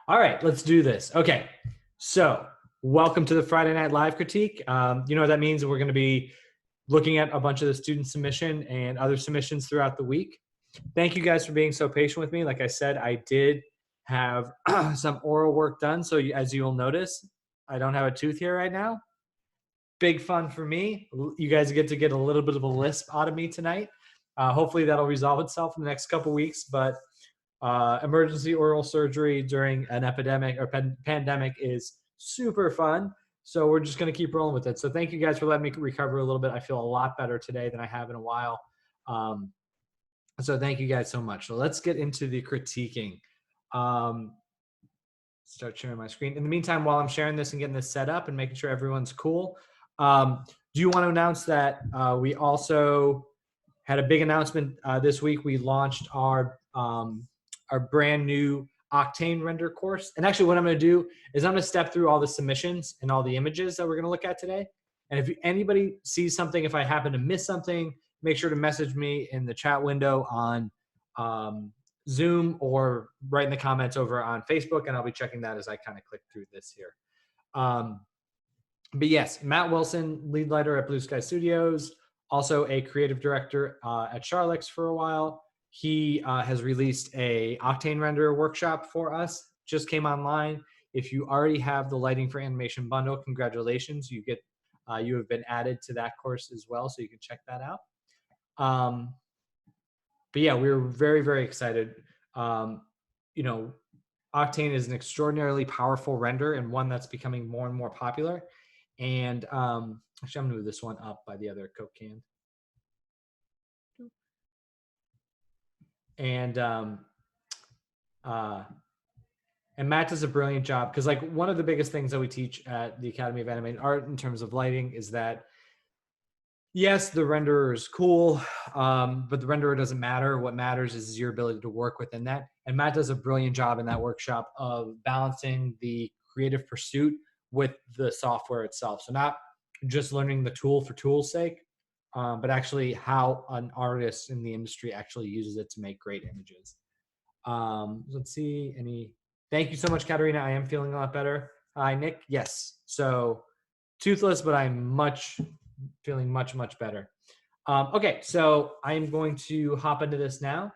All right, let's do this. Okay, so welcome to the Friday Night Live critique. You know what that means? We're going to be looking at a bunch of the student submission and other submissions throughout the week. Thank you guys for being so patient with me. Like I said, I did have some oral work done. So as you'll notice, I don't have a tooth here right now. Big fun for me. You guys get to get a little bit of a lisp out of me tonight. Hopefully that'll resolve itself in the next couple weeks, but emergency oral surgery during an epidemic or pandemic is super fun. So we're just going to keep rolling with it. So thank you guys for letting me recover a little bit. I feel a lot better today than I have in a while. So thank you guys so much. So let's get into the critiquing. Start sharing my screen. In the meantime, while I'm sharing this and getting this set up and making sure everyone's cool, do you want to announce that we also had a big announcement this week? We launched our brand new Octane render course. And actually what I'm going to do is I'm going to step through all the submissions and all the images that we're going to look at today. And if anybody sees something, if I happen to miss something, make sure to message me in the chat window on Zoom or write in the comments over on Facebook, and I'll be checking that as I kind of click through this here. But yes, Matt Wilson, lead writer at Blue Sky Studios, also a creative director at Charlex for a while. He has released a Octane render workshop for us, just came online. If you already have the Lighting for Animation bundle, congratulations. You have been added to that course as well, so you can check that out. But yeah, we were very, very excited. You know, Octane is an extraordinarily powerful render and one that's becoming more and more popular. And actually, I'm going to move this one up by the other Coke can. And Matt does a brilliant job because, like, one of the biggest things that we teach at the Academy of Animated Art in terms of lighting is that yes, the renderer is cool, but the renderer doesn't matter. What matters is your ability to work within that. And Matt does a brilliant job in that workshop of balancing the creative pursuit with the software itself. So not just learning the tool for tool's sake, but actually how an artist in the industry actually uses it to make great images. Let's see, thank you so much, Katerina. I am feeling a lot better. Hi, Nick. Yes. So toothless, but I'm feeling much, much better. Okay, so I'm going to hop into this now.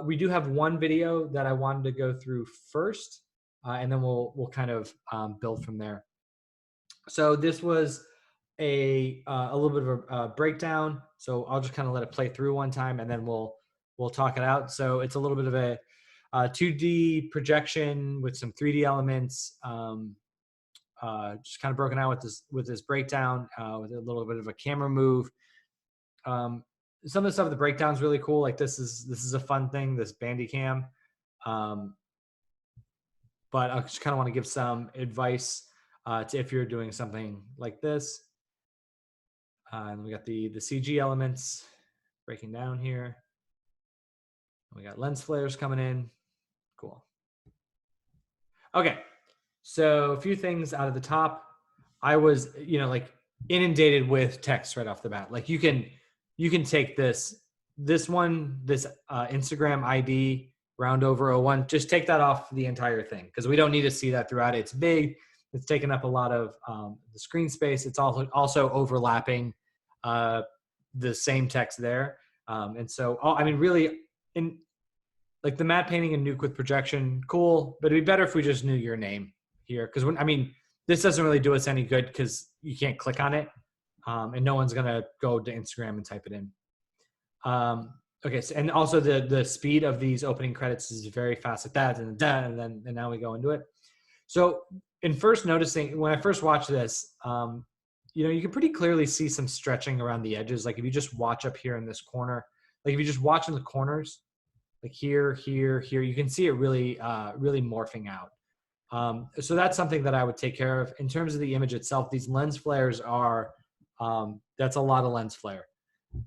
We do have one video that I wanted to go through first, and then we'll kind of build from there. So this was a little bit of a breakdown. So I'll just kind of let it play through one time, and then we'll talk it out. So it's a little bit of a 2D projection with some 3D elements. Just kind of broken out with this breakdown with a little bit of a camera move. Some of the stuff of the breakdown is really cool. Like this is a fun thing, this Bandicam. But I just kind of want to give some advice to if you're doing something like this. And we got the CG elements breaking down here. We got lens flares coming in. Cool. Okay. So a few things out of the top. I was, like inundated with text right off the bat. Like you can take this Instagram ID round over 01, just take that off the entire thing because we don't need to see that throughout. It's big. It's taking up a lot of the screen space. It's also overlapping the same text there. And so, really, in like the matte painting and nuke with projection, cool. But it'd be better if we just knew your name here because this doesn't really do us any good because you can't click on it, and no one's gonna go to Instagram and type it in. Okay, so, and also the speed of these opening credits is very fast, like that, and now we go into it. So, in first noticing when I first watched this, you can pretty clearly see some stretching around the edges. Like if you just watch up here in this corner, like if you just watch in the corners, like here, you can see it really morphing out. So that's something that I would take care of. In terms of the image itself, these lens flares are, that's a lot of lens flare.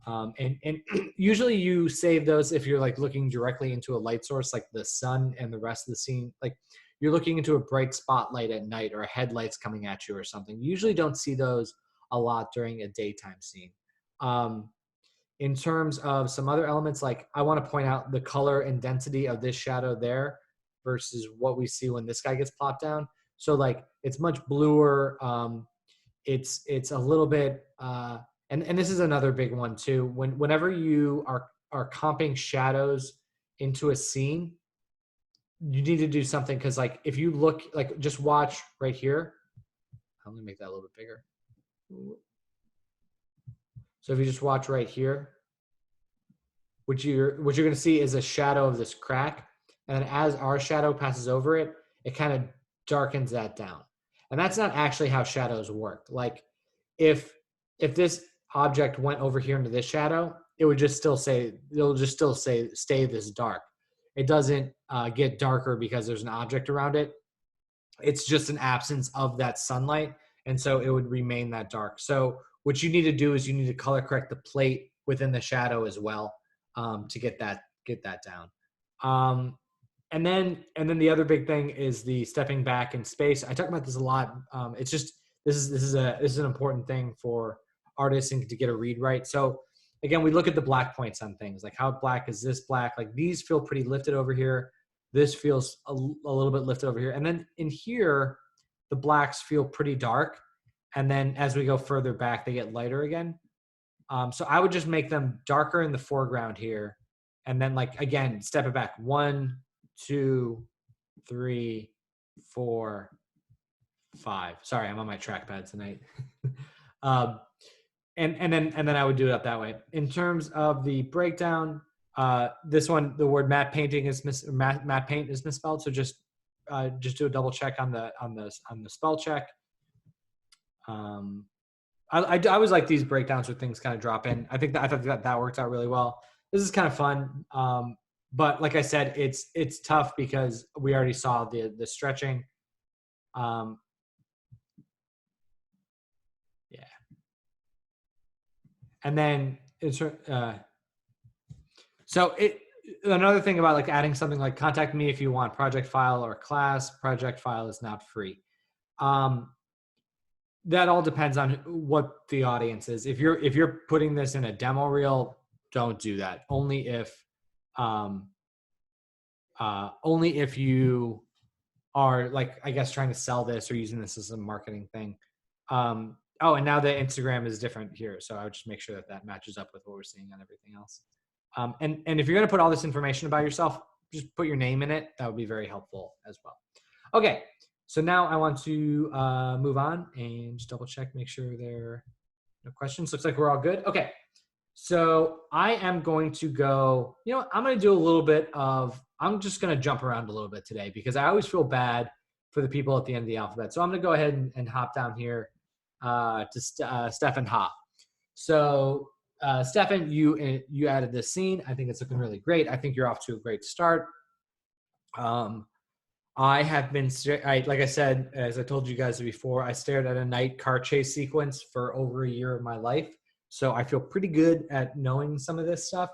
And usually you save those if you're like looking directly into a light source, like the sun and the rest of the scene, like you're looking into a bright spotlight at night or a headlights coming at you or something. You usually don't see those a lot during a daytime scene. In terms of some other elements, like I want to point out the color and density of this shadow there. versus what we see when this guy gets plopped down. So like it's much bluer. It's a little bit, and this is another big one too. Whenever you are comping shadows into a scene, you need to do something, because like if you look, like just watch right here. Let me make that a little bit bigger. So if you just watch right here, what you're going to see is a shadow of this crack, and then as our shadow passes over it, it kind of darkens that down. And that's not actually how shadows work. Like if this object went over here into this shadow, it would just still say, it'll just still say stay this dark. It doesn't get darker because there's an object around it. It's just an absence of that sunlight, and so it would remain that dark. So what you need to do is you need to color correct the plate within the shadow as well, to get that down. And then the other big thing is the stepping back in space. I talk about this a lot. It's just this is an important thing for artists and to get a read right. So again, we look at the black points on things, like how black is this black? Like these feel pretty lifted over here. This feels a little bit lifted over here. And then in here, the blacks feel pretty dark. And then as we go further back, they get lighter again. So I would just make them darker in the foreground here. And then like, again, step it back. 1, 2, 3, 4, 5. Sorry, I'm on my trackpad tonight. And then I would do it up that way. In terms of the breakdown, this one, the word matte painting is matte paint is misspelled. So just do a double check on the spell check. I always like these breakdowns where things kind of drop in. I thought that worked out really well. This is kind of fun. But like I said, it's tough because we already saw the stretching. Yeah. And then another thing about like adding something like contact me if you want project file or class. Project file is not free. That all depends on what the audience is. If you're putting this in a demo reel, don't do that. Only if you are like, I guess, trying to sell this or using this as a marketing thing. Oh, and now the Instagram is different here. So I would just make sure that matches up with what we're seeing on everything else. And if you're going to put all this information about yourself, just put your name in it. That would be very helpful as well. Okay. So now I want to move on and just double check, make sure there are no questions. Looks like we're all good. Okay. So I am going to go, I'm going to do a little bit I'm just going to jump around a little bit today because I always feel bad for the people at the end of the alphabet. So I'm going to go ahead and hop down here to Stefan Hop. So Stefan, you added this scene. I think it's looking really great. I think you're off to a great start. I have been, like I said, as I told you guys before, I stared at a night car chase sequence for over a year of my life. So I feel pretty good at knowing some of this stuff.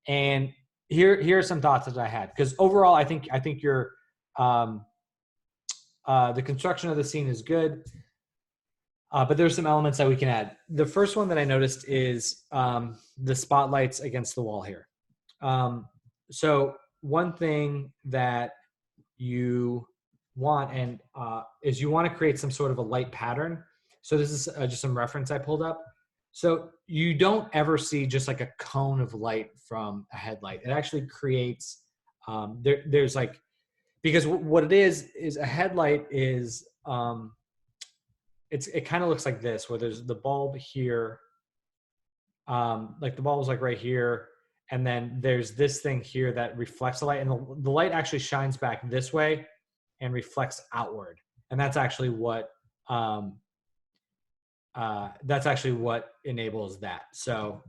And here are some thoughts that I had. Because overall, I think your the construction of the scene is good. But there's some elements that we can add. The first one that I noticed is the spotlights against the wall here. So one thing that you want is you want to create some sort of a light pattern. So this is just some reference I pulled up. So you don't ever see just like a cone of light from a headlight. It actually creates, there's like, because what it is a headlight is, it kind of looks like this, where there's the bulb here, like the bulb's like right here, and then there's this thing here that reflects the light, and the light actually shines back this way and reflects outward, and that's actually what enables that. So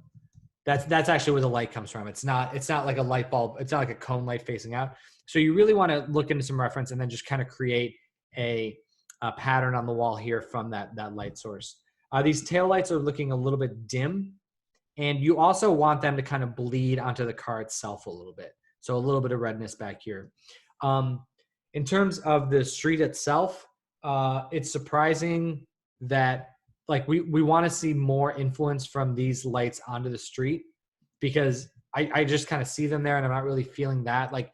that's actually where the light comes from. It's not like a light bulb. It's not like a cone light facing out. So you really want to look into some reference and then just kind of create a pattern on the wall here from that light source. These taillights are looking a little bit dim, and you also want them to kind of bleed onto the car itself a little bit. So a little bit of redness back here. In terms of the street itself, it's surprising that like we want to see more influence from these lights onto the street, because I just kind of see them there and I'm not really feeling that. Like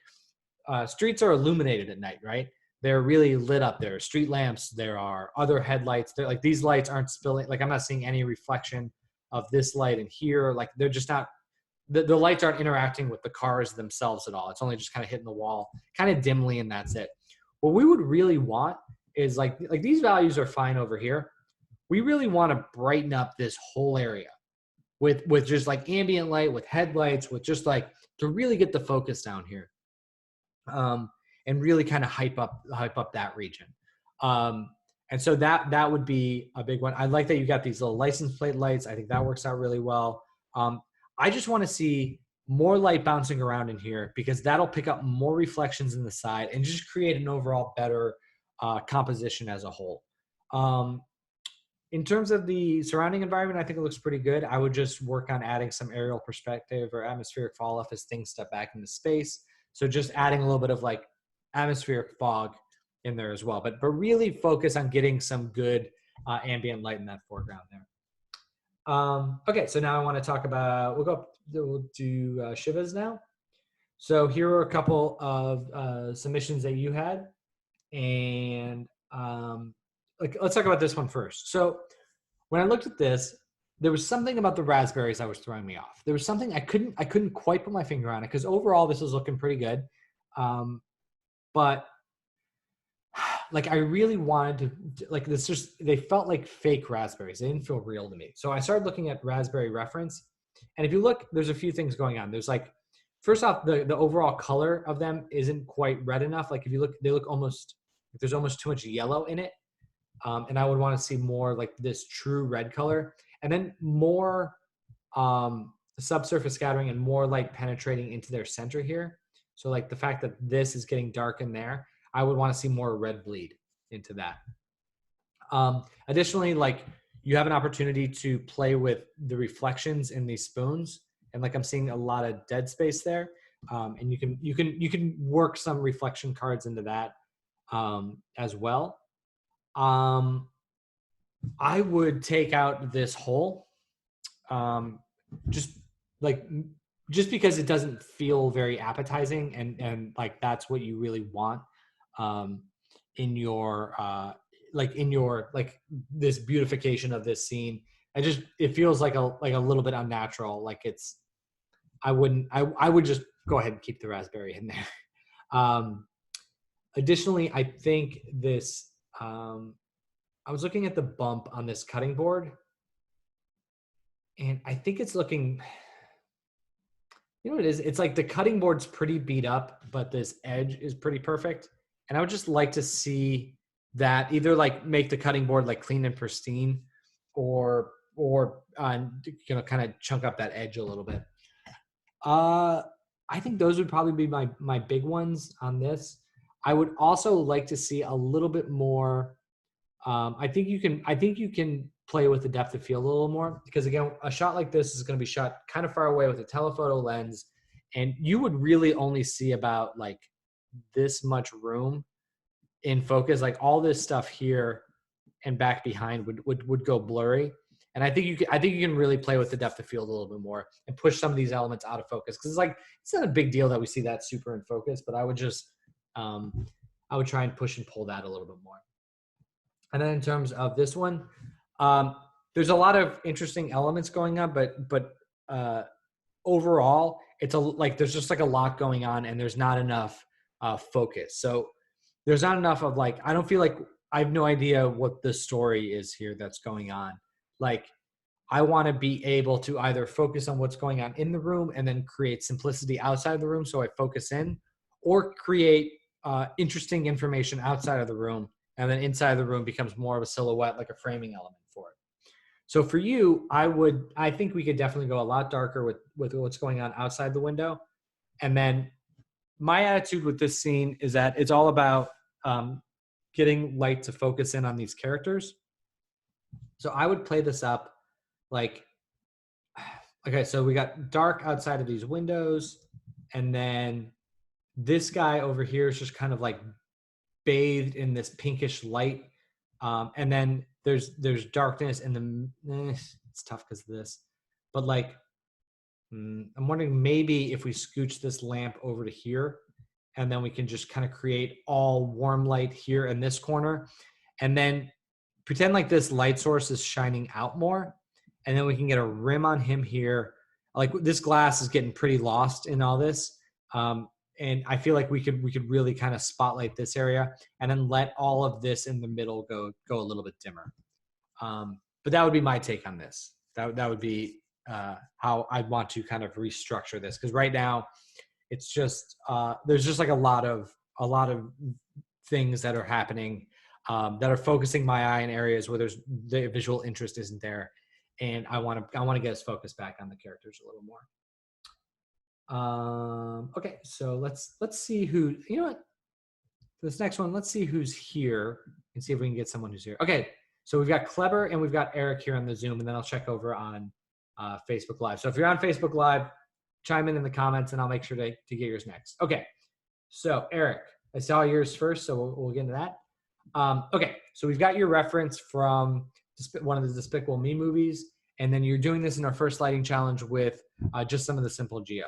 streets are illuminated at night, right? They're really lit up. There are street lamps. There are other headlights. They're like, these lights aren't spilling. Like, I'm not seeing any reflection of this light in here. Like, they're just not, the lights aren't interacting with the cars themselves at all. It's only just kind of hitting the wall kind of dimly, and that's it. What we would really want is like these values are fine over here. We really want to brighten up this whole area with just like ambient light, with headlights, with just like to really get the focus down here, and really kind of hype up that region. And so that would be a big one. I like that you got these little license plate lights. I think that works out really well. I just want to see more light bouncing around in here because that'll pick up more reflections in the side and just create an overall better composition as a whole. In terms of the surrounding environment, I think it looks pretty good. I would just work on adding some aerial perspective or atmospheric fall off as things step back into space. So just adding a little bit of like atmospheric fog in there as well, but really focus on getting some good ambient light in that foreground there. Okay, so now I want to talk about, we'll do Shivas now. So here are a couple of submissions that you had, and let's talk about this one first. So when I looked at this, there was something about the raspberries that was throwing me off. There was something I couldn't quite put my finger on it because overall this was looking pretty good, but like I really wanted to like this. Just they felt like fake raspberries. They didn't feel real to me. So I started looking at Raspberry Reference, and if you look, there's a few things going on. There's like, first off, the overall color of them isn't quite red enough. Like if you look, they look almost, there's almost too much yellow in it. And I would want to see more like this true red color, and then more subsurface scattering and more light penetrating into their center here. So like the fact that this is getting dark in there, I would want to see more red bleed into that. Additionally, like you have an opportunity to play with the reflections in these spoons, and like I'm seeing a lot of dead space there, and you can work some reflection cards into that as well. I would take out this hole, just because it doesn't feel very appetizing, and like that's what you really want in your this beautification of this scene. It feels like a little bit unnatural. Like I would just go ahead and keep the raspberry in there. Additionally, I think this, I was looking at the bump on this cutting board, and I think it's looking, you know what it is? It's like the cutting board's pretty beat up, but this edge is pretty perfect. And I would just like to see that either like make the cutting board like clean and pristine, or kind of chunk up that edge a little bit. I think those would probably be my big ones on this. I would also like to see a little bit more. I think you can play with the depth of field a little more, because again, a shot like this is going to be shot kind of far away with a telephoto lens, and you would really only see about like this much room in focus. Like all this stuff here and back behind would go blurry. And I think you can really play with the depth of field a little bit more and push some of these elements out of focus, because it's not a big deal that we see that super in focus, but I would just I would try and push and pull that a little bit more. And then in terms of this one, there's a lot of interesting elements going on, but overall, there's just like a lot going on, and there's not enough focus. So there's not enough of like, I don't feel like, I have no idea what the story is here that's going on. Like, I want to be able to either focus on what's going on in the room and then create simplicity outside the room, so I focus in, or create interesting information outside of the room, and then inside the room becomes more of a silhouette, like a framing element for it. So for you, I think we could definitely go a lot darker with what's going on outside the window. And then my attitude with this scene is that it's all about getting light to focus in on these characters. So I would play this up like, okay, so we got dark outside of these windows, and then this guy over here is just kind of like bathed in this pinkish light, and then there's darkness in the it's tough because of this, but like I'm wondering maybe if we scooch this lamp over to here and then we can just kind of create all warm light here in this corner, and then pretend like this light source is shining out more, and then we can get a rim on him here. Like this glass is getting pretty lost in all this, and I feel like we could really kind of spotlight this area, and then let all of this in the middle go a little bit dimmer. But that would be my take on this. That would be how I'd want to kind of restructure this, because right now it's just there's just like a lot of things that are happening that are focusing my eye in areas where there's the visual interest isn't there, and I want to get us focused back on the characters a little more. Okay, so let's see who, you know what, this next one, let's see who's here and see if we can get someone who's here. Okay, so we've got Kleber and we've got Eric here on the Zoom, and then I'll check over on Facebook Live. So if you're on Facebook Live, chime in the comments and I'll make sure to get yours next. Okay, so Eric, I saw yours first, so we'll get into that. Okay, so we've got your reference from one of the Despicable Me movies, and then you're doing this in our first lighting challenge with just some of the simple geo.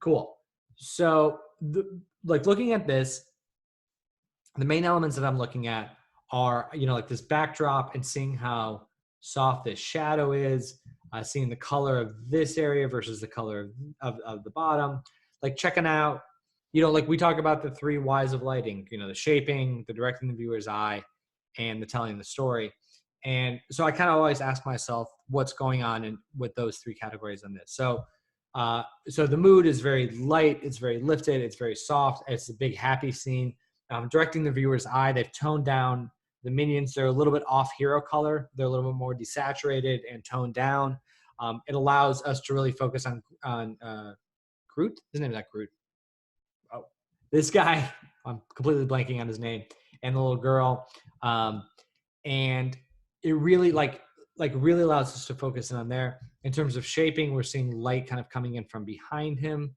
Cool. So like looking at this, the main elements that I'm looking at are, you know, like this backdrop and seeing how soft this shadow is, seeing the color of this area versus the color of the bottom, like checking out, you know, like we talk about the 3 whys of lighting, you know, the shaping, the directing the viewer's eye, and the telling the story. And so I kind of always ask myself what's going on with those 3 categories on this. So the mood is very light, it's very lifted, it's very soft, it's a big happy scene. Directing the viewer's eye, they've toned down the minions. They're a little bit off hero color. They're a little bit more desaturated and toned down. It allows us to really focus on Groot. His name is not Groot. Oh, this guy, I'm completely blanking on his name, and the little girl. And it really really allows us to focus in on there. In terms of shaping, we're seeing light kind of coming in from behind him.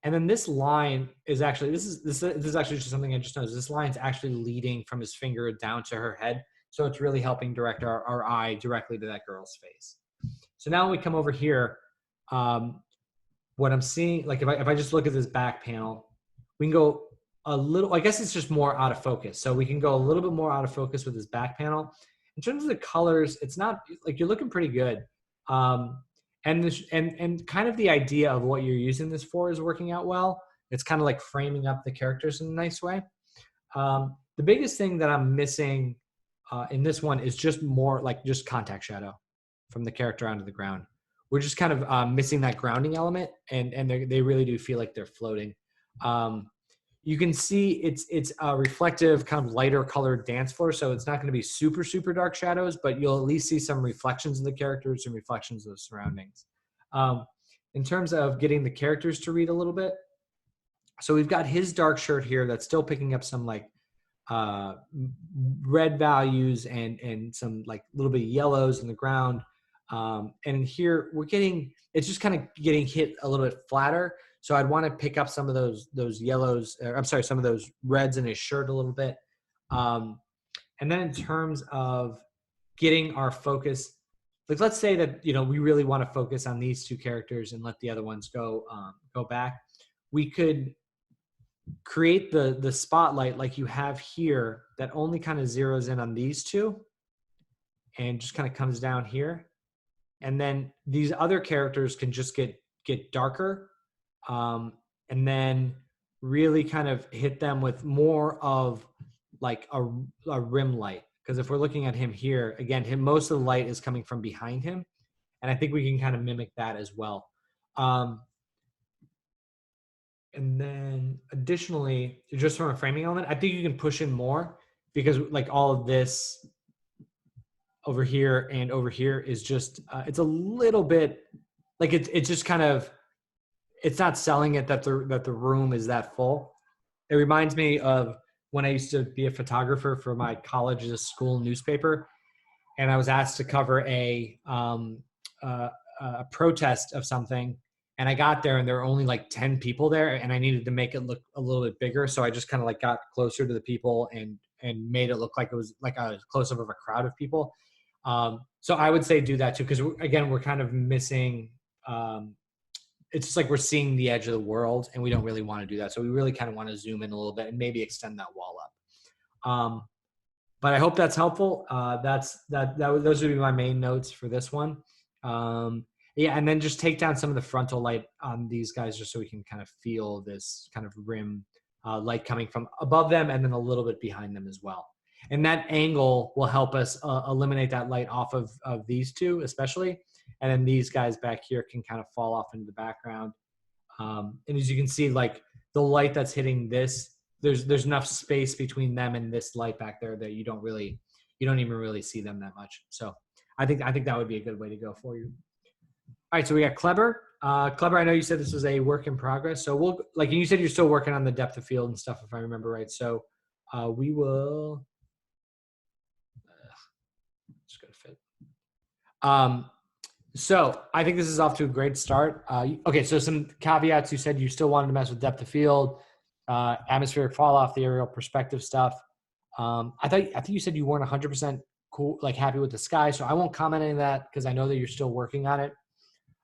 And then this line is actually, this is actually just something I just noticed. This line's actually leading from his finger down to her head. So it's really helping direct our eye directly to that girl's face. So now when we come over here, what I'm seeing, like if I just look at this back panel, we can go a little, I guess it's just more out of focus. So we can go a little bit more out of focus with this back panel. In terms of the colors, it's not, like you're looking pretty good. And kind of the idea of what you're using this for is working out well. It's kind of like framing up the characters in a nice way. The biggest thing that I'm missing in this one is just more like just contact shadow from the character onto the ground. We're just kind of missing that grounding element, and they really do feel like they're floating. You can see it's a reflective, kind of lighter colored dance floor, so it's not going to be super, super dark shadows, but you'll at least see some reflections of the characters and reflections of the surroundings. In terms of getting the characters to read a little bit, so we've got his dark shirt here that's still picking up some like red values and some like little bit of yellows in the ground. And here we're getting, it's just kind of getting hit a little bit flatter. So I'd want to pick up some of those yellows, some of those reds in his shirt a little bit. And then in terms of getting our focus, like let's say that, you know, we really want to focus on these 2 characters and let the other ones go back. We could create the spotlight like you have here that only kind of zeroes in on these 2 and just kind of comes down here. And then these other characters can just get darker. And then really kind of hit them with more of like a rim light. Because if we're looking at him here, again, most of the light is coming from behind him. And I think we can kind of mimic that as well. And then additionally, just from a framing element, I think you can push in more, because like all of this over here and over here is just, it's a little bit like it's just kind of, it's not selling it that the room is that full. It reminds me of when I used to be a photographer for my college's school newspaper, and I was asked to cover a protest of something, and I got there and there were only like 10 people there, and I needed to make it look a little bit bigger. So I just kind of like got closer to the people and made it look like it was like a close up of a crowd of people. So I would say do that too, because again, we're kind of missing it's just like we're seeing the edge of the world, and we don't really want to do that. So we really kind of want to zoom in a little bit and maybe extend that wall up. But I hope that's helpful. Those would be my main notes for this one. Yeah, and then just take down some of the frontal light on these guys just so we can kind of feel this kind of rim light coming from above them and then a little bit behind them as well. And that angle will help us eliminate that light off of these two especially. And then these guys back here can kind of fall off into the background. And as you can see, like the light that's hitting this, there's enough space between them and this light back there that you don't even really see them that much. So I think that would be a good way to go for you. All right, so we got Clever. Clever, I know you said this was a work in progress. So we'll, like you said, you're still working on the depth of field and stuff, if I remember right. So we will, just gonna fit. So I think this is off to a great start. Okay, so some caveats. You said you still wanted to mess with depth of field, atmospheric fall off, the aerial perspective stuff. I think you said you weren't 100% cool, like happy with the sky. So I won't comment on that because I know that you're still working on it.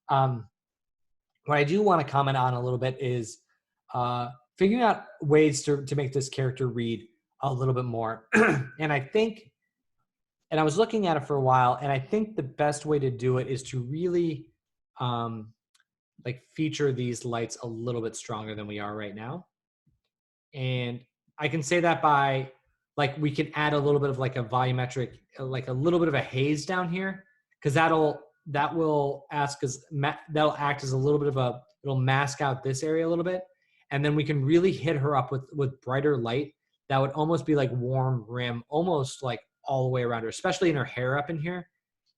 What I do want to comment on a little bit is figuring out ways to make this character read a little bit more. And I was looking at it for a while, and I think the best way to do it is to really like feature these lights a little bit stronger than we are right now. And I can say that by, like, we can add a little bit of like a volumetric, like a little bit of a haze down here, because that'll act as a little bit of it'll mask out this area a little bit. And then we can really hit her up with brighter light that would almost be like warm rim, almost like all the way around her, especially in her hair up in here,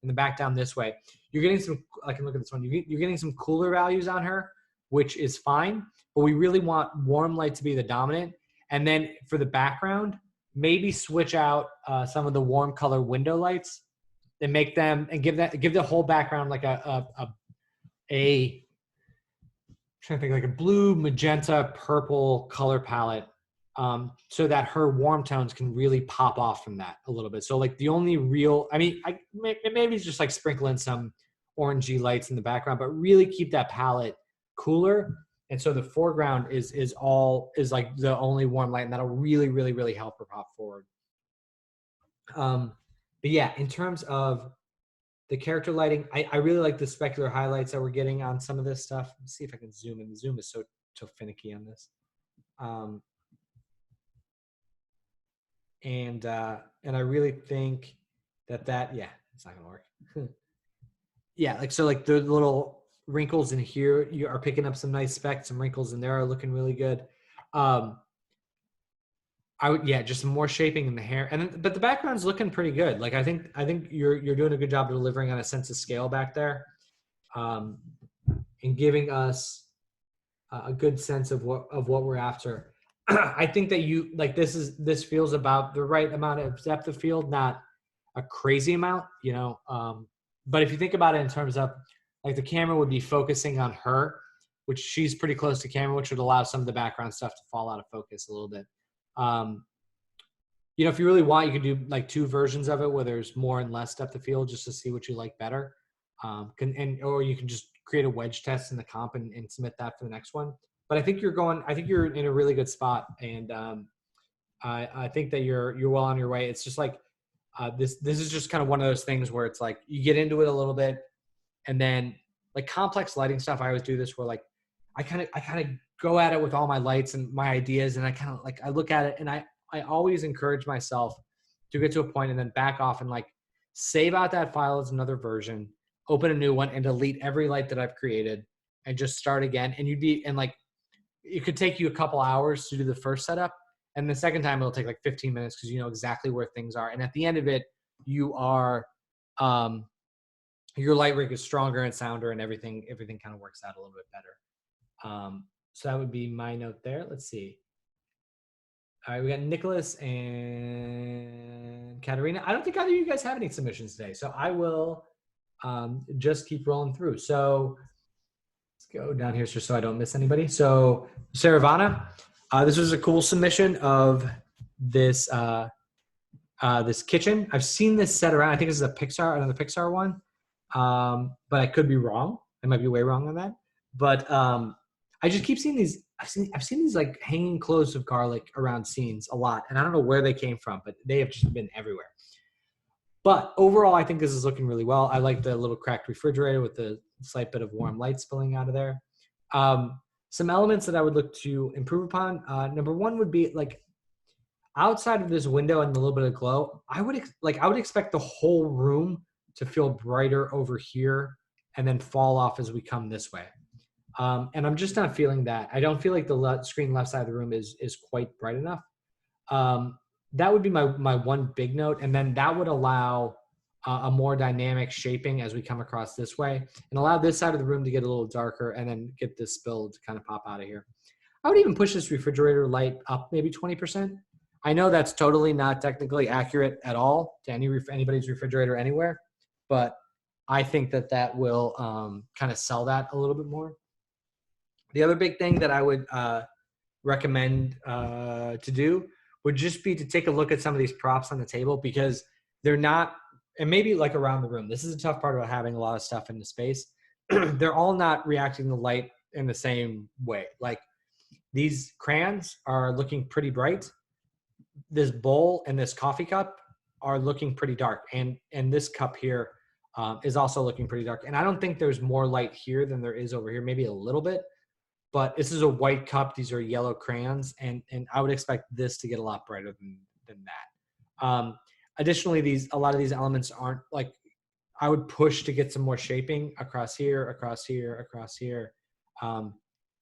in the back down this way. You're getting some, I can look at this one, you're getting some cooler values on her, which is fine, but we really want warm light to be the dominant. And then for the background, maybe switch out some of the warm color window lights and make them, and give the whole background like I'm trying to think, like a blue, magenta, purple color palette, so that her warm tones can really pop off from that a little bit. So like the only real, I mean, maybe it's just like sprinkling some orangey lights in the background, but really keep that palette cooler. And so the foreground is like the only warm light, and that'll really, really, really help her pop forward. But yeah, in terms of the character lighting, I really like the specular highlights that we're getting on some of this stuff. Let's see if I can zoom in. The zoom is so finicky on this. And I really think that yeah, it's not gonna work. Yeah, like, so like the little wrinkles in here, you are picking up some nice specks, some wrinkles in there are looking really good. Just some more shaping in the hair, but the background's looking pretty good. Like I think you're doing a good job delivering on a sense of scale back there, and giving us a good sense of what we're after. I think that you, like, this feels about the right amount of depth of field, not a crazy amount, you know. But if you think about it in terms of, like, the camera would be focusing on her, which she's pretty close to camera, which would allow some of the background stuff to fall out of focus a little bit. You know, if you really want, you could do like 2 versions of it where there's more and less depth of field, just to see what you like better. Or you can just create a wedge test in the comp and submit that for the next one. But I think you're in a really good spot, and I think that you're well on your way. It's just like this is just kind of one of those things where it's like you get into it a little bit, and then like complex lighting stuff, I always do this where like I kind of go at it with all my lights and my ideas, and I kind of like, I look at it, and I always encourage myself to get to a point and then back off and like save out that file as another version, open a new one, and delete every light that I've created and just start again. And like, it could take you a couple hours to do the first setup, and the second time it'll take like 15 minutes because you know exactly where things are. And at the end of it, you are your light rig is stronger and sounder, and everything kind of works out a little bit better. So that would be my note there. Let's see. All right, we got Nicholas and Katerina. I don't think either of you guys have any submissions today, so I will just keep rolling through. So let's go down here just so I don't miss anybody. So Saravana, this was a cool submission of this this kitchen. I've seen this set around. I think this is another Pixar one, but I could be wrong. I might be way wrong on that. But I just keep seeing these. I've seen these like hanging cloves of garlic around scenes a lot, and I don't know where they came from, but they have just been everywhere. But overall, I think this is looking really well. I like the little cracked refrigerator with the slight bit of warm light spilling out of there. Some elements that I would look to improve upon. Number one would be like outside of this window and a little bit of glow. I would expect the whole room to feel brighter over here and then fall off as we come this way. And I'm just not feeling that. I don't feel like the screen left side of the room is quite bright enough. That would be my one big note, and then that would allow a more dynamic shaping as we come across this way, and allow this side of the room to get a little darker, and then get this spill to kind of pop out of here. I would even push this refrigerator light up maybe 20%. I know that's totally not technically accurate at all to anybody's refrigerator anywhere, but I think that will kind of sell that a little bit more. The other big thing that I would recommend to do would just be to take a look at some of these props on the table, because they're not, and maybe like around the room, this is a tough part about having a lot of stuff in the space. They're all not reacting to light in the same way. Like these crayons are looking pretty bright. This bowl and this coffee cup are looking pretty dark. And this cup here is also looking pretty dark. And I don't think there's more light here than there is over here, maybe a little bit. But this is a white cup. These are yellow crayons, and I would expect this to get a lot brighter than that. Additionally, a lot of these elements aren't like, I would push to get some more shaping across here, across here, across here,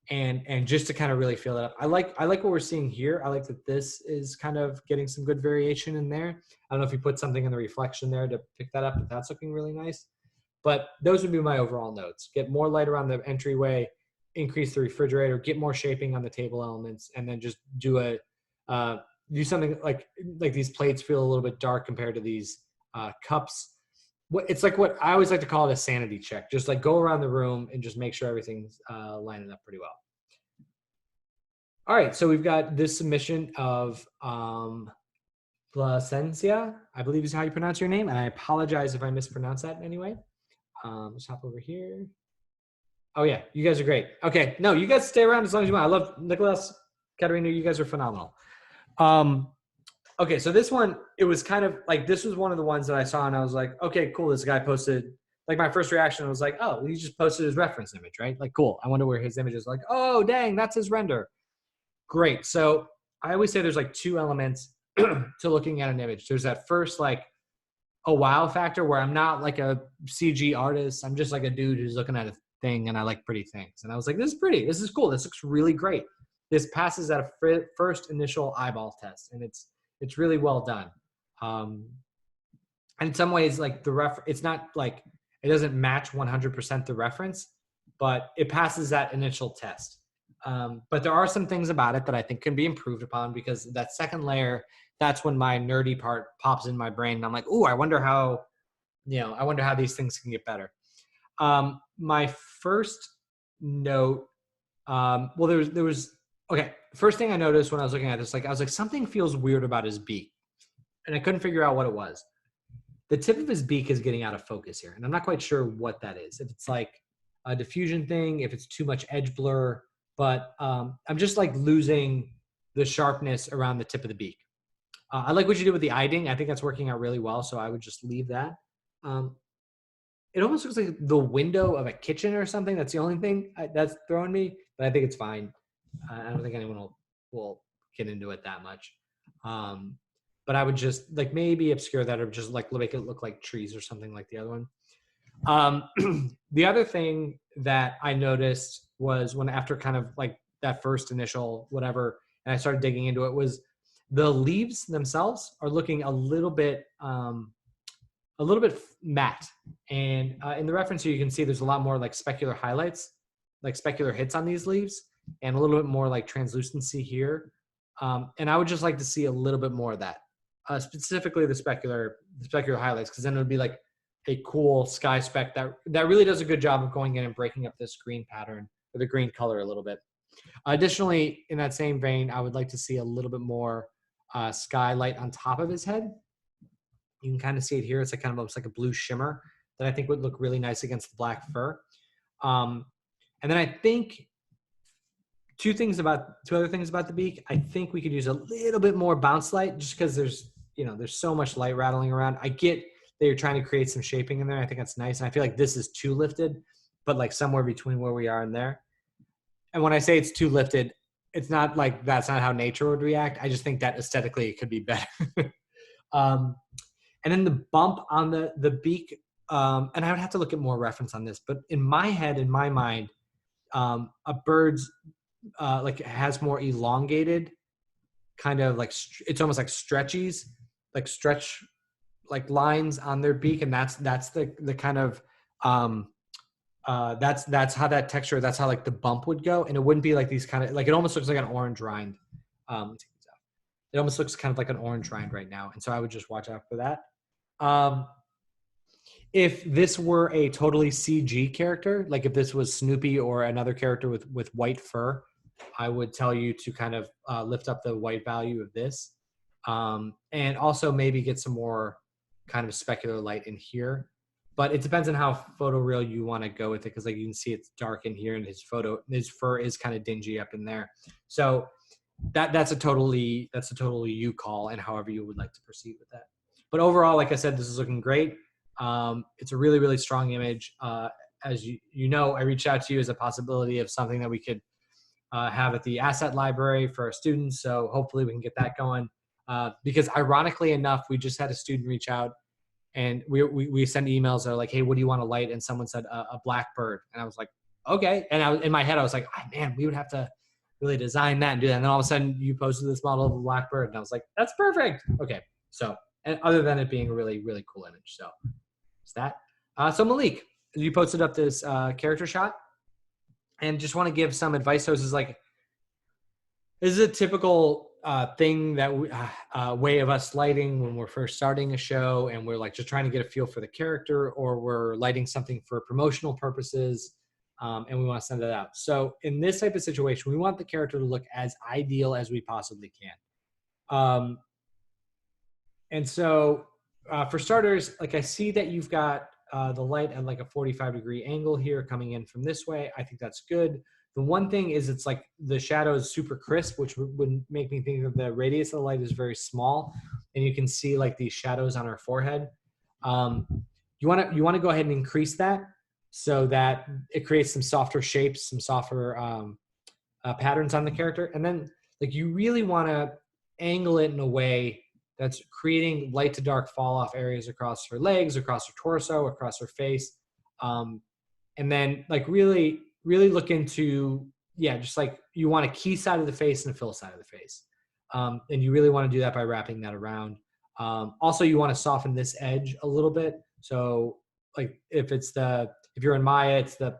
and just to kind of really feel it up. I like what we're seeing here. I like that this is kind of getting some good variation in there. I don't know if you put something in the reflection there to pick that up, but that's looking really nice. But those would be my overall notes. Get more light around the entryway, increase the refrigerator, get more shaping on the table elements, and then just do something like these plates feel a little bit dark compared to these cups. It's like what I always like to call it a sanity check. Just like go around the room and just make sure everything's lining up pretty well. All right, so we've got this submission of Placencia, I believe is how you pronounce your name, and I apologize if I mispronounce that in any way. Let's hop over here. Oh yeah, you guys are great. Okay, no, you guys stay around as long as you want. I love Nicholas, Katerina, you guys are phenomenal. Okay, so this one, it was kind of like, this was one of the ones that I saw and I was like, okay, cool, this guy posted, like my first reaction was like, oh, he just posted his reference image, right? Like, cool, I wonder where his image is. Like, oh, dang, that's his render. Great, so I always say there's like two elements to looking at an image. There's that first like a wow factor where I'm not like a CG artist. I'm just like a dude who's looking at a thing and I like pretty things. And I was like, this is pretty, this is cool, this looks really great. This passes that first initial eyeball test, and it's really well done. And in some ways, like it's not like, it doesn't match 100% the reference, but it passes that initial test. But there are some things about it that I think can be improved upon, because that second layer, that's when my nerdy part pops in my brain. And I'm like, oh, I wonder how these things can get better. My first note, okay, first thing I noticed when I was looking at this, like I was like, something feels weird about his beak, and I couldn't figure out what it was. The tip of his beak is getting out of focus here, and I'm not quite sure what that is. If it's like a diffusion thing, if it's too much edge blur, but I'm just like losing the sharpness around the tip of the beak. I like what you did with the eye-ding. I think that's working out really well, so I would just leave that. It almost looks like the window of a kitchen or something. That's the only thing that's throwing me, but I think it's fine. I don't think anyone will get into it that much. But I would just like maybe obscure that, or just like make it look like trees or something like the other one. The other thing that I noticed was when, after kind of like that first initial whatever, and I started digging into it, was the leaves themselves are looking a little bit matte. And in the reference here, you can see there's a lot more like specular highlights, like specular hits on these leaves, and a little bit more like translucency here. And I would just like to see a little bit more of that, specifically the specular highlights, because then it would be like a cool sky speck that really does a good job of going in and breaking up this green pattern, or the green color, a little bit. Additionally, in that same vein, I would like to see a little bit more skylight on top of his head. You can kind of see it here. It's like kind of almost like a blue shimmer that I think would look really nice against the black fur. And And then I think two other things about the beak. I think we could use a little bit more bounce light just because there's so much light rattling around. I get that you're trying to create some shaping in there. I think that's nice. And I feel like this is too lifted, but like somewhere between where we are and there. And when I say it's too lifted, it's not like that's not how nature would react. I just think that aesthetically it could be better. And then the bump on the beak, and I would have to look at more reference on this, but in my head, in my mind, a bird's like has more elongated kind of like it's almost like stretchies, like stretch like lines on their beak, and that's the kind of that's how that texture, that's how like the bump would go, and it wouldn't be like these kind of like, it almost looks like an orange rind. Take these out. It almost looks kind of like an orange rind right now, and so I would just watch out for that. If this were a totally CG character, like if this was Snoopy or another character with white fur, I would tell you to kind of lift up the white value of this, and also maybe get some more kind of specular light in here. But it depends on how photoreal you want to go with it, because like you can see it's dark in here, and his fur is kind of dingy up in there. So that's a totally you call, and however you would like to proceed with that. But overall, like I said, this is looking great. It's a really, really strong image. As you know, I reached out to you as a possibility of something that we could have at the asset library for our students. So hopefully we can get that going. Because ironically enough, we just had a student reach out, and we send emails that are like, hey, what do you want to light? And someone said a blackbird. And I was like, okay. And in my head, I was like, oh, man, we would have to really design that and do that. And then all of a sudden you posted this model of a blackbird, and I was like, that's perfect. Okay. So, and other than it being a really, really cool image. So it's that. So Malik, you posted up this character shot, and just want to give some advice. So this is a typical thing that way of us lighting when we're first starting a show, and we're like just trying to get a feel for the character, or we're lighting something for promotional purposes, and we want to send it out. So in this type of situation, we want the character to look as ideal as we possibly can. And so for starters, like I see that you've got the light at like a 45-degree angle here coming in from this way. I think that's good. The one thing is it's like the shadow is super crisp, which would make me think of the radius of the light is very small, and you can see like these shadows on our forehead. You want to go ahead and increase that so that it creates some softer shapes, some softer patterns on the character. And then like you really want to angle it in a way that's creating light to dark fall off areas across her legs, across her torso, across her face. And then like really look into, just like you want a key side of the face and a fill side of the face. And you really want to do that by wrapping that around. Also, you want to soften this edge a little bit. So like if you're in Maya, it's the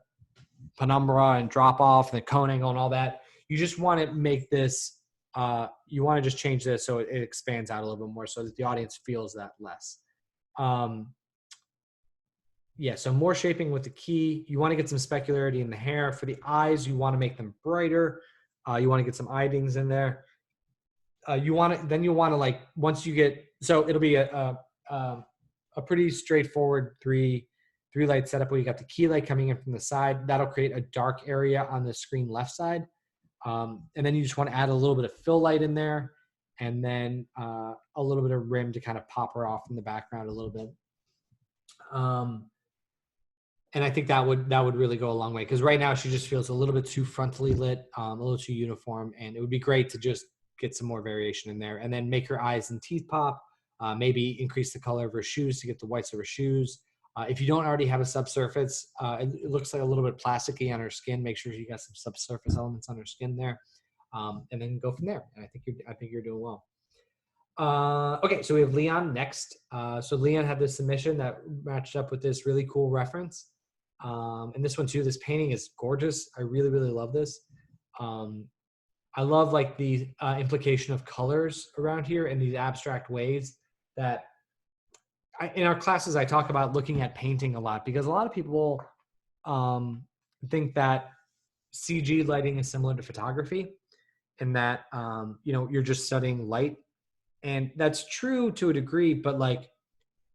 penumbra and drop off and the cone angle and all that. You just want to make this, you want to just change this so it expands out a little bit more so that the audience feels that less. So more shaping with the key. You want to get some specularity in the hair. For the eyes, you want to make them brighter. You want to get some eye dings in there. You want to like, once you get, so it'll be a pretty straightforward three light setup where you got the key light coming in from the side. That'll create a dark area on the screen left side. And then you just want to add a little bit of fill light in there, and then a little bit of rim to kind of pop her off in the background a little bit. And I think that would really go a long way, because right now she just feels a little bit too frontally lit, a little too uniform, and it would be great to just get some more variation in there, and then make her eyes and teeth pop. Maybe increase the color of her shoes to get the whites of her shoes. If you don't already have a subsurface, it looks like a little bit plasticky on her skin. Make sure you got some subsurface elements on her skin there, and then go from there. And I think you're doing well. Okay, so we have Leon next. So Leon had this submission that matched up with this really cool reference. And this one too, this painting is gorgeous. I really, really love this. I love like the implication of colors around here in these abstract ways that in our classes, I talk about looking at painting a lot, because a lot of people think that CG lighting is similar to photography, in that, you're just studying light. And that's true to a degree, but like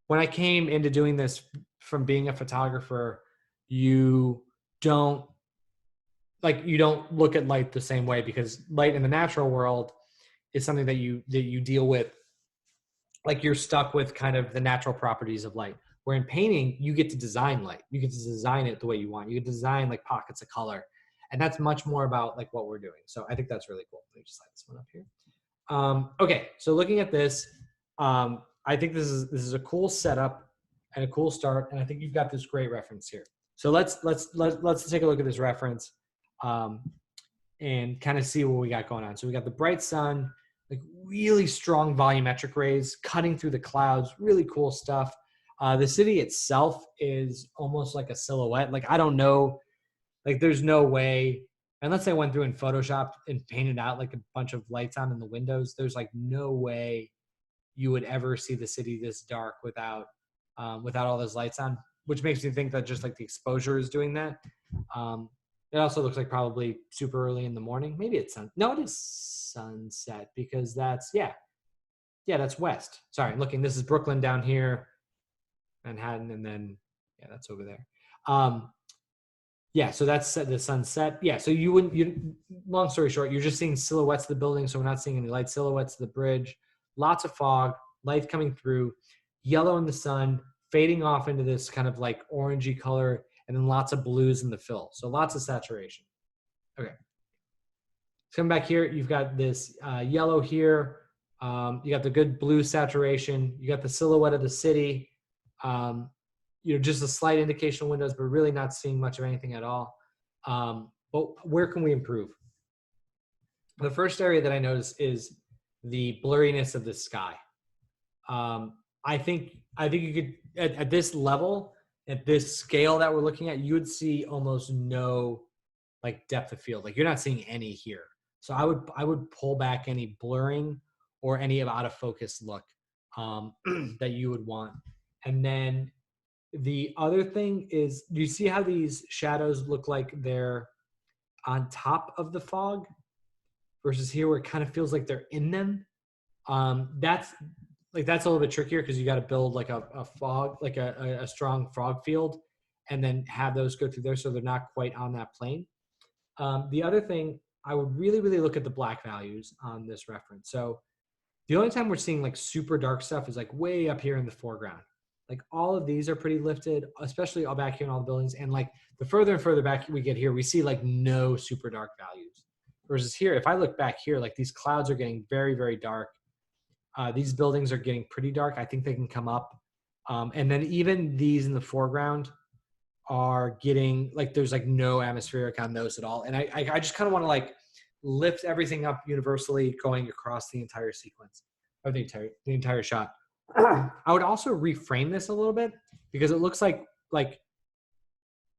when I came into doing this from being a photographer, you don't like you don't look at light the same way, because light in the natural world is something that you deal with, like you're stuck with kind of the natural properties of light. Where in painting, you get to design light. You get to design it the way you want. You get to design like pockets of color. And that's much more about like what we're doing. So I think that's really cool. Let me just slide this one up here. Okay, so looking at this, I think this is a cool setup and a cool start. And I think you've got this great reference here. So let's take a look at this reference and kind of see what we got going on. So we got the bright sun, like really strong volumetric rays cutting through the clouds, really cool stuff. The city itself is almost like a silhouette. Like, I don't know, like there's no way, unless they went through and Photoshopped and painted out like a bunch of lights on in the windows, there's like no way you would ever see the city this dark without all those lights on, which makes me think that just like the exposure is doing that. It also looks like probably super early in the morning. Maybe it's no, it is sunset, because that's, that's west. Sorry, looking, this is Brooklyn down here, Manhattan, and then, that's over there. So that's the sunset. So long story short, you're just seeing silhouettes of the building. So we're not seeing any light silhouettes of the bridge, lots of fog, light coming through, yellow in the sun, fading off into this kind of like orangey color, and then lots of blues in the fill. So lots of saturation. Okay. Come back here, you've got this yellow here. You got the good blue saturation. You got the silhouette of the city. Just a slight indication of windows, but really not seeing much of anything at all. But where can we improve? The first area that I notice is the blurriness of the sky. I think you could, at this level, at this scale that we're looking at, you would see almost no like depth of field. Like, you're not seeing any here. So I would pull back any blurring or any of out of focus look that you would want. And then the other thing is, do you see how these shadows look like they're on top of the fog versus here where it kind of feels like they're in them? That's a little bit trickier, because you got to build like a fog, like a strong fog field, and then have those go through there so they're not quite on that plane. The other thing, I would really, really look at the black values on this reference. So the only time we're seeing like super dark stuff is like way up here in the foreground. Like, all of these are pretty lifted, especially all back here in all the buildings. And like the further and further back we get here, we see like no super dark values. Versus here, if I look back here, like these clouds are getting very, very dark. These buildings are getting pretty dark. I think they can come up. And then even these in the foreground are getting, like, there's like no atmospheric on those at all. And I just kind of want to like lift everything up universally going across the entire sequence, or the entire shot. I would also reframe this a little bit, because it looks like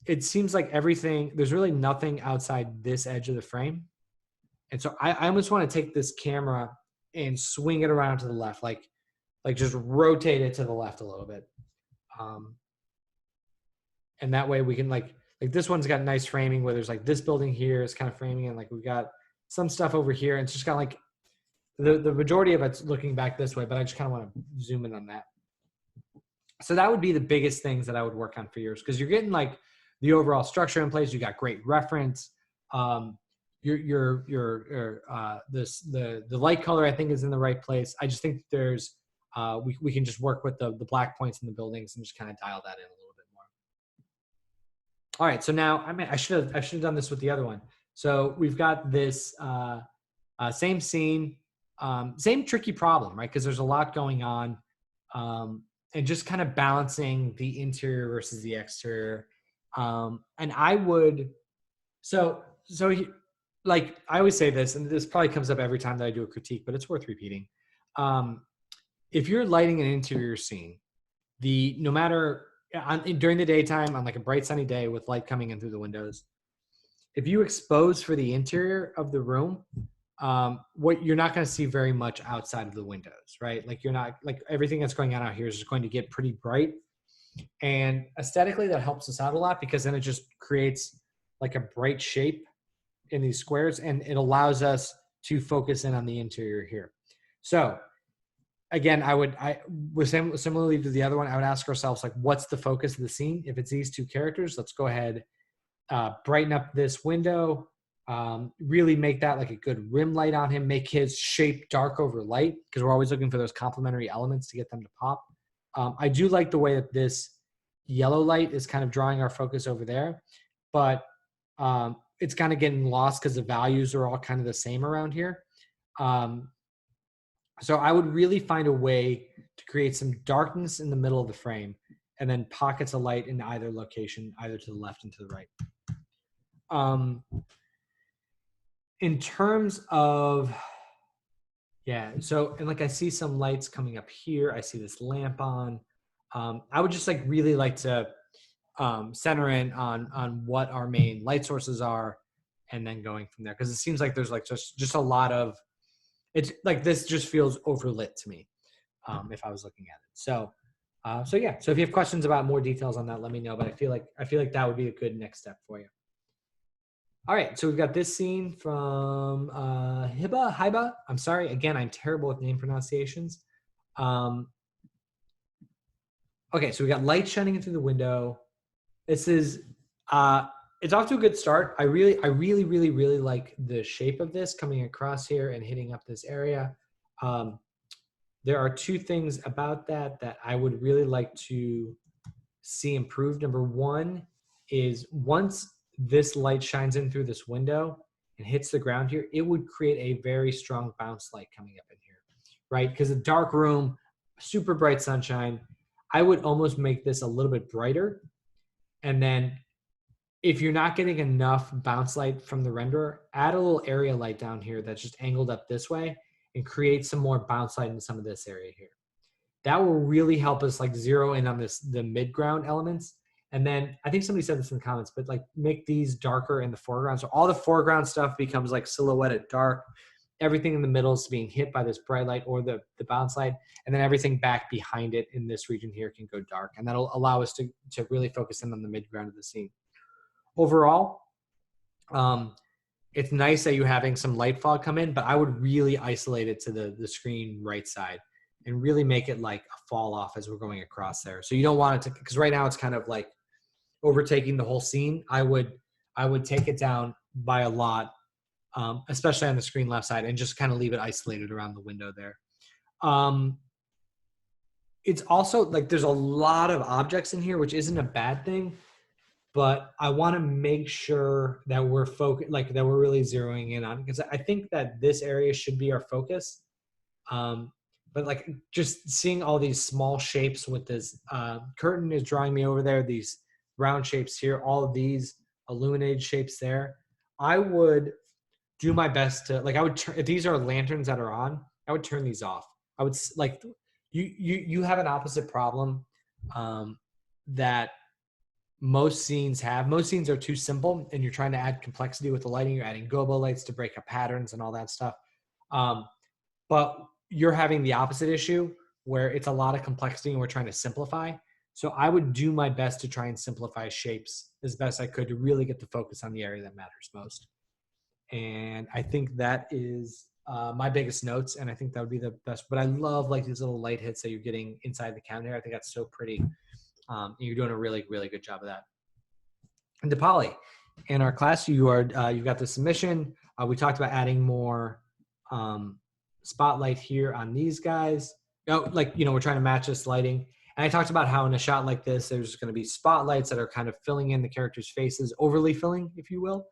it seems like everything, there's really nothing outside this edge of the frame. And so I almost want to take this camera and swing it around to the left, like just rotate it to the left a little bit. And that way we can like this one's got nice framing where there's like this building here is kind of framing, and like we've got some stuff over here, and it's just kind of like the majority of it's looking back this way, but I just kind of want to zoom in on that. So that would be the biggest things that I would work on for yours, because you're getting like the overall structure in place. You got great reference. The light color, I think, is in the right place. I just think there's we can just work with the black points in the buildings and just kind of dial that in a little bit more. All right, so now I should have done this with the other one. So we've got this same scene, same tricky problem, right? Because there's a lot going on, and just kind of balancing the interior versus the exterior. And I would like, I always say this, and this probably comes up every time that I do a critique, but it's worth repeating. If you're lighting an interior scene, no matter during the daytime on like a bright sunny day with light coming in through the windows, if you expose for the interior of the room, what you're not going to see very much outside of the windows, right? Like, you're not, like, everything that's going on out here is just going to get pretty bright. And aesthetically, that helps us out a lot, because then it just creates like a bright shape in these squares, and it allows us to focus in on the interior here. So again, similarly to the other one, I would ask ourselves, like, what's the focus of the scene? If it's these two characters, let's go ahead, brighten up this window, Really make that like a good rim light on him, make his shape dark over light, because we're always looking for those complementary elements to get them to pop. I do like the way that this yellow light is kind of drawing our focus over there, but it's kind of getting lost because the values are all kind of the same around here. So I would really find a way to create some darkness in the middle of the frame and then pockets of light in either location, either to the left and to the right. In terms of, yeah, so, and like I see some lights coming up here. I see this lamp on. I would just like really like to center in on what our main light sources are and then going from there. Because it seems like there's like just a lot of, it's like this just feels overlit to me if I was looking at it. So yeah, so if you have questions about more details on that, let me know. But I feel like that would be a good next step for you. All right, so we've got this scene from Hiba. I'm sorry, again, I'm terrible with name pronunciations. Okay, so we got light shining in through the window. This is, it's off to a good start. I really like the shape of this coming across here and hitting up this area. There are two things about that I would really like to see improved. Number one is once this light shines in through this window and hits the ground here, it would create a very strong bounce light coming up in here, right? Because a dark room, super bright sunshine, I would almost make this a little bit brighter. And then if you're not getting enough bounce light from the renderer, add a little area light down here that's just angled up this way and create some more bounce light in some of this area here. That will really help us like zero in on the mid-ground elements. And then I think somebody said this in the comments, but like make these darker in the foreground. So all the foreground stuff becomes like silhouetted dark. Everything in the middle is being hit by this bright light or the bounce light. And then everything back behind it in this region here can go dark. And that'll allow us to really focus in on the mid-ground of the scene. Overall, it's nice that you're having some light fog come in, but I would really isolate it to the screen right side and really make it like a fall off as we're going across there. So you don't want it to, because right now it's kind of like overtaking the whole scene. I would take it down by a lot, especially on the screen left side, and just kind of leave it isolated around the window there. It's also like there's a lot of objects in here, which isn't a bad thing, but I want to make sure that we're focused, like that we're really zeroing in on, because I think that this area should be our focus. But like just seeing all these small shapes with this curtain is drawing me over there, these round shapes here, all of these illuminated shapes there. I would do my best to, like, I would turn, if these are lanterns that are on, I would turn these off. I would like, you have an opposite problem that most scenes have. Most scenes are too simple and you're trying to add complexity with the lighting. You're adding gobo lights to break up patterns and all that stuff. But you're having the opposite issue where it's a lot of complexity and we're trying to simplify. So I would do my best to try and simplify shapes as best I could to really get the focus on the area that matters most. And I think that is my biggest notes. And I think that would be the best, but I love like these little light hits that you're getting inside the counter. I think that's so pretty. You're doing a really, really good job of that. And Dipali, in our class, you've got the submission. We talked about adding more spotlight here on these guys. Like, we're trying to match this lighting. And I talked about how in a shot like this, there's going to be spotlights that are kind of filling in the characters' faces, overly filling, if you will,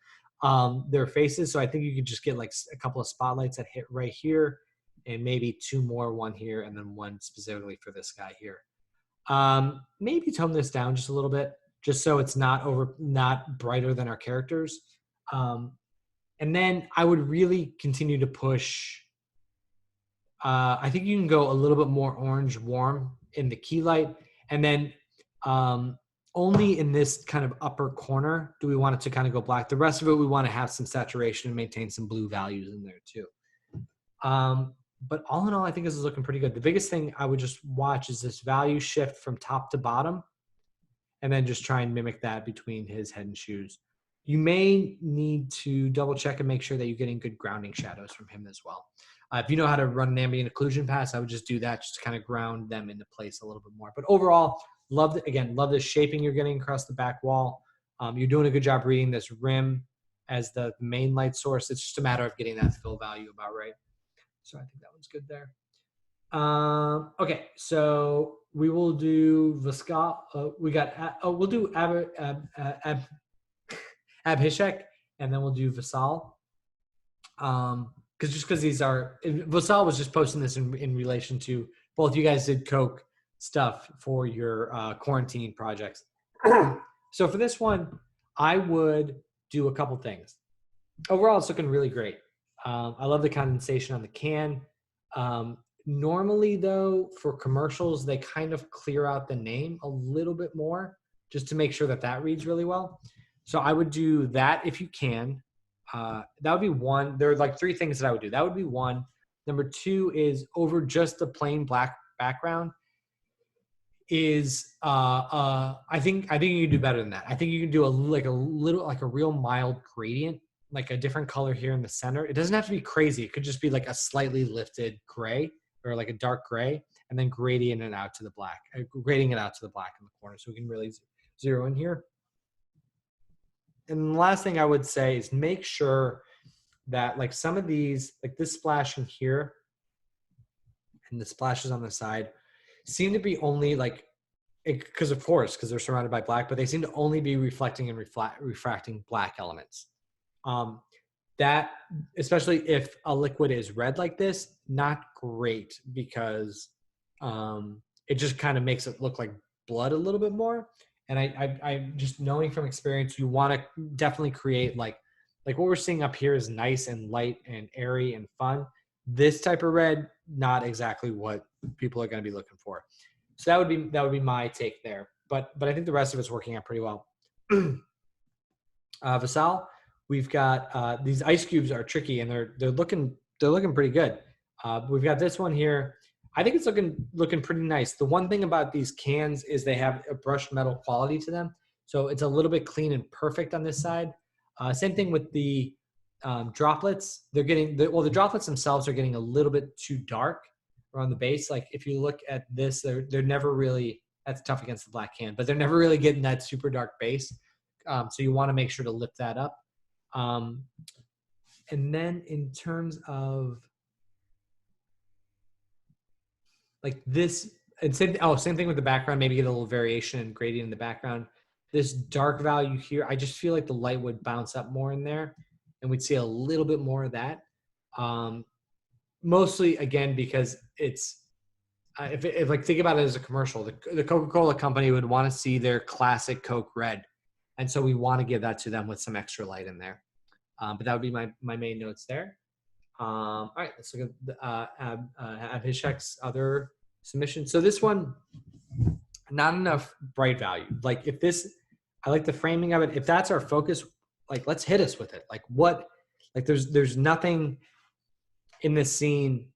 their faces. So I think you could just get like a couple of spotlights that hit right here and maybe two more, one here and then one specifically for this guy here. Maybe tone this down just a little bit, just so it's not brighter than our characters. And then I would really continue to push. I think you can go a little bit more orange warm in the key light, and then only in this kind of upper corner do we want it to kind of go black. The rest of it, we want to have some saturation and maintain some blue values in there too. But all in all, I think this is looking pretty good. The biggest thing I would just watch is this value shift from top to bottom, and then just try and mimic that between his head and shoes. You may need to double check and make sure that you're getting good grounding shadows from him as well. If you know how to run an ambient occlusion pass, I would just do that just to kind of ground them into place a little bit more. But overall, love the shaping you're getting across the back wall. You're doing a good job reading this rim as the main light source. It's just a matter of getting that fill value about right. So I think that one's good there. Okay, so we will do Viscal. We got, we'll do Abhishek, and then we'll do Vasal. Because these are, Vasal was just posting this in relation to both you guys did Coke stuff for your quarantine projects. So for this one, I would do a couple things. Overall, it's looking really great. I love the condensation on the can. Normally, though, for commercials, they kind of clear out the name a little bit more just to make sure that that reads really well. So I would do that if you can. That would be one. There are like three things that I would do. That would be one. Number two is over just the plain black background is I think you can do better than that. I think you can do a real mild gradient, like a different color here in the center. It doesn't have to be crazy. It could just be like a slightly lifted gray or like a dark gray, and then grading it out to the black in the corner. So we can really zero in here. And the last thing I would say is make sure that like some of these, like this splash in here and the splashes on the side seem to be only like, because they're surrounded by black, but they seem to only be reflecting and refracting black elements. That, especially if a liquid is red like this, not great, because it just kind of makes it look like blood a little bit more. And I just knowing from experience, you want to definitely create like what we're seeing up here is nice and light and airy and fun. This type of red, not exactly what people are going to be looking for. So that would be my take there. But I think the rest of it's working out pretty well. Vasal, we've got these ice cubes are tricky, and they're looking pretty good. We've got this one here. I think it's looking pretty nice. The one thing about these cans is they have a brushed metal quality to them, so it's a little bit clean and perfect on this side. Same thing with the droplets. The droplets themselves are getting a little bit too dark around the base. Like if you look at this, they're never really, that's tough against the black can, but they're never really getting that super dark base. So you want to make sure to lift that up. And then in terms of like this, and same thing with the background, maybe get a little variation and gradient in the background. This dark value here, I just feel like the light would bounce up more in there, and we'd see a little bit more of that. Mostly, again, because it's, if like think about it as a commercial, the Coca-Cola company would want to see their classic Coke red. And so we want to give that to them with some extra light in there. But that would be my main notes there. All right, let's look at Abhishek's other submission. So this one, not enough bright value. Like if this, I like the framing of it. If that's our focus, like let's hit us with it. Like what, like there's nothing in this scene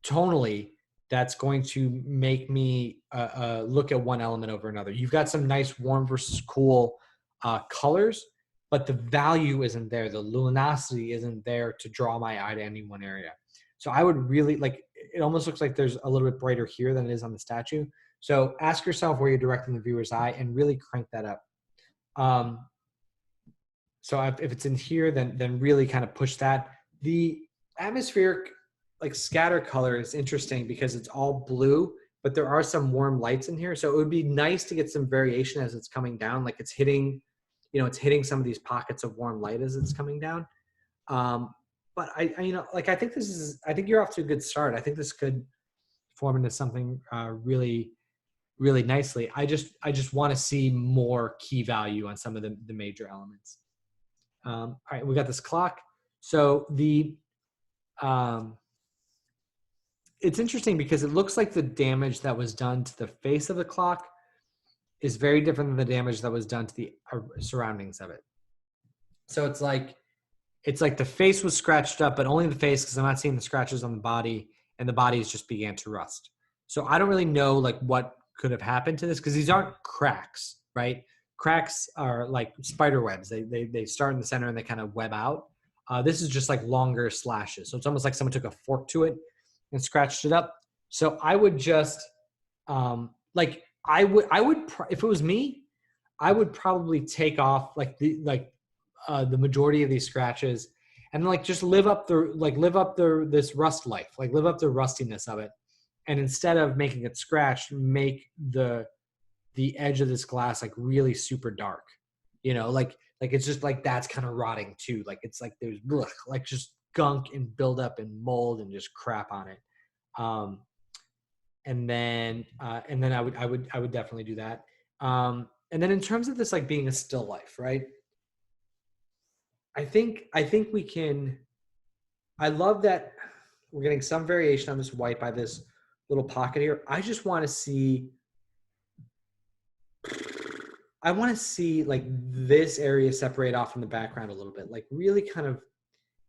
tonally that's going to make me look at one element over another. You've got some nice warm versus cool colors, but the value isn't there. The luminosity isn't there to draw my eye to any one area. So I would really like, it almost looks like there's a little bit brighter here than it is on the statue. So ask yourself where you're directing the viewer's eye and really crank that up. So if it's in here, then really kind of push that. The atmospheric like scatter color is interesting because it's all blue, but there are some warm lights in here. So it would be nice to get some variation as it's coming down. Like it's hitting, it's hitting some of these pockets of warm light as it's coming down. But I I think you're off to a good start. I think this could form into something really, really nicely. I just want to see more key value on some of the major elements. All right, we got this clock. So it's interesting because it looks like the damage that was done to the face of the clock is very different than the damage that was done to the surroundings of it. So it's like the face was scratched up, but only the face, because I'm not seeing the scratches on the body, and the bodies just began to rust. So I don't really know like what could have happened to this, because these aren't cracks, right? Cracks are like spider webs. They start in the center and they kind of web out. This is just like longer slashes. So it's almost like someone took a fork to it and scratched it up. So I would just if it was me, I would probably take off the majority of these scratches, and like just live up the this rust life, like live up the rustiness of it. And instead of making it scratched, make the edge of this glass like really super dark, like it's just like that's kind of rotting too. Like it's like there's like just gunk and buildup and mold and just crap on it. Um, and then I would definitely do that. And then in terms of this like being a still life, right? I think we can. I love that we're getting some variation on this white by this little pocket here. I just want to see. I want to see like this area separate off from the background a little bit, like really kind of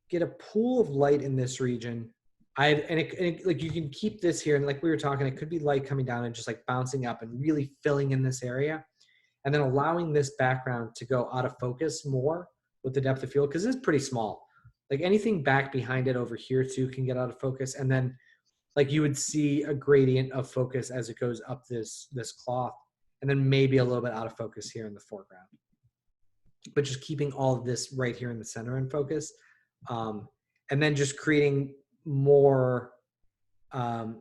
get a pool of light in this region. Like you can keep this here, and like we were talking, it could be light coming down and just like bouncing up and really filling in this area, and then allowing this background to go out of focus more with the depth of field, because it's pretty small. Like anything back behind it over here too can get out of focus, and then like you would see a gradient of focus as it goes up this cloth, and then maybe a little bit out of focus here in the foreground. But just keeping all of this right here in the center in focus, and then just creating more, like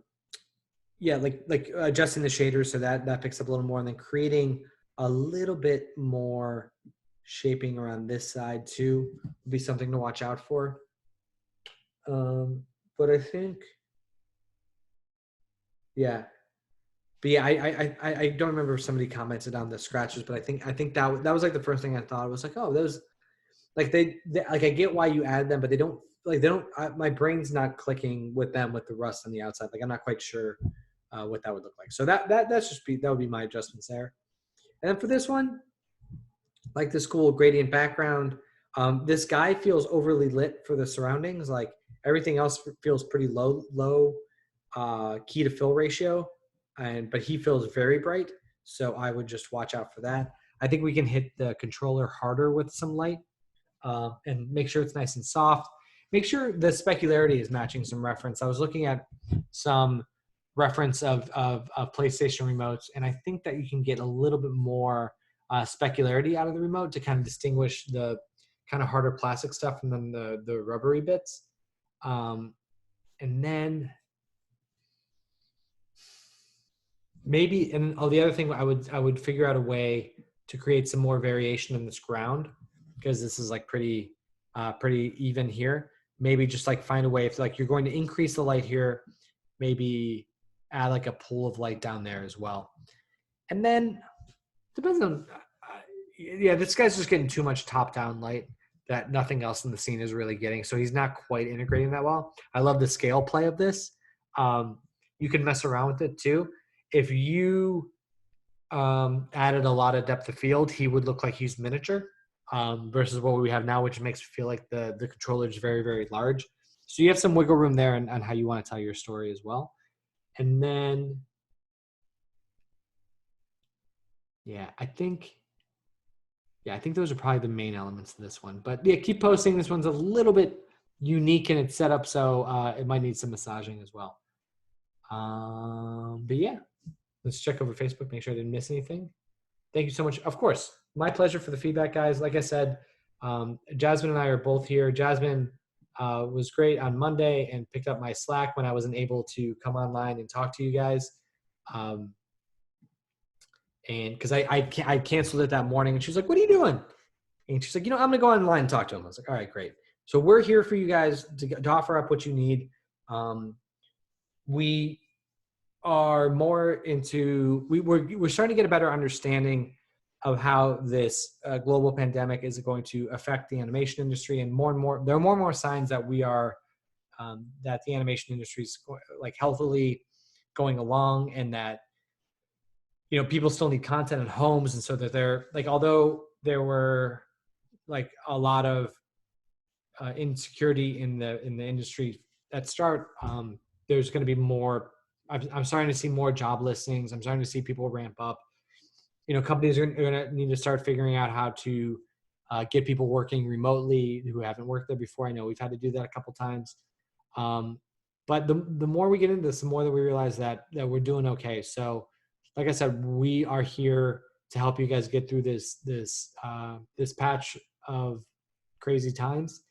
adjusting the shaders so that picks up a little more, and then creating a little bit more shaping around this side too would be something to watch out for. But I think, yeah. But yeah, I don't remember if somebody commented on the scratches, but I think that was like the first thing I thought. It was like, oh, those, like they like, I get why you add them, but they don't my brain's not clicking with them with the rust on the outside. Like I'm not quite sure what that would look like. So that would be my adjustments there. And then for this one, like this cool gradient background, this guy feels overly lit for the surroundings. Like everything else feels pretty low key to fill ratio, but he feels very bright. So I would just watch out for that. I think we can hit the controller harder with some light, and make sure it's nice and soft. Make sure the specularity is matching some reference. I was looking at some reference of PlayStation remotes, and I think that you can get a little bit more specularity out of the remote to kind of distinguish the kind of harder plastic stuff from then the rubbery bits. And then maybe, and the other thing, I would figure out a way to create some more variation in this ground, because this is like pretty even here. Maybe just like find a way, if like you're going to increase the light here, maybe add like a pool of light down there as well. And then depends on, yeah, this guy's just getting too much top-down light that nothing else in the scene is really getting. So he's not quite integrating that well. I love the scale play of this. You can mess around with it too. If you added a lot of depth of field, he would look like he's miniature, versus what we have now, which makes it feel like the controller is very, very large. So you have some wiggle room there on how you want to tell your story as well. And then, yeah, I think those are probably the main elements of this one. But yeah, keep posting. This one's a little bit unique in its setup, so it might need some massaging as well. But yeah, let's check over Facebook, make sure I didn't miss anything. Thank you so much. Of course, my pleasure for the feedback, guys. Like I said, Jasmine and I are both here. Jasmine was great on Monday and picked up my slack when I wasn't able to come online and talk to you guys. And because I canceled it that morning, and she was like, "What are you doing?" And she's like, "I'm going to go online and talk to him." I was like, "All right, great." So we're here for you guys to offer up what you need. We are more into, we're starting to get a better understanding of how this global pandemic is going to affect the animation industry, and more, there are more and more signs that we are, that the animation industry is like healthily going along, and that people still need content at homes, and so that they're like, although there were like a lot of insecurity in the industry at start, there's going to be more. I'm starting to see more job listings. I'm starting to see people ramp up. Companies are going to need to start figuring out how to get people working remotely who haven't worked there before. I know we've had to do that a couple times. But the more we get into this, the more that we realize that we're doing okay. So, like I said, we are here to help you guys get through this patch of crazy times.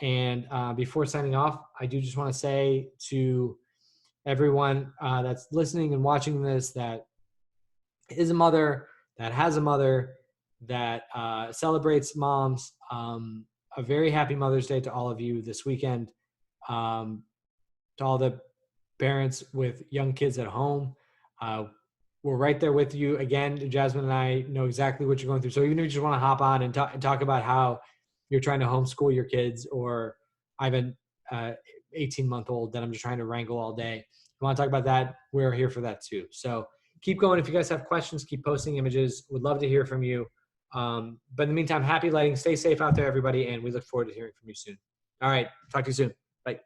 And before signing off, I do just want to say to everyone that's listening and watching this that is a mother, that has a mother, that celebrates moms, a very happy Mother's Day to all of you this weekend. To all the parents with young kids at home, we're right there with you. Again, Jasmine and I know exactly what you're going through. So even if you just want to hop on and talk about how you're trying to homeschool your kids, or I have an 18-month-old that I'm just trying to wrangle all day. If you want to talk about that, we're here for that too. So keep going. If you guys have questions, keep posting images. Would love to hear from you. But in the meantime, happy lighting. Stay safe out there, everybody. And we look forward to hearing from you soon. All right. Talk to you soon. Bye.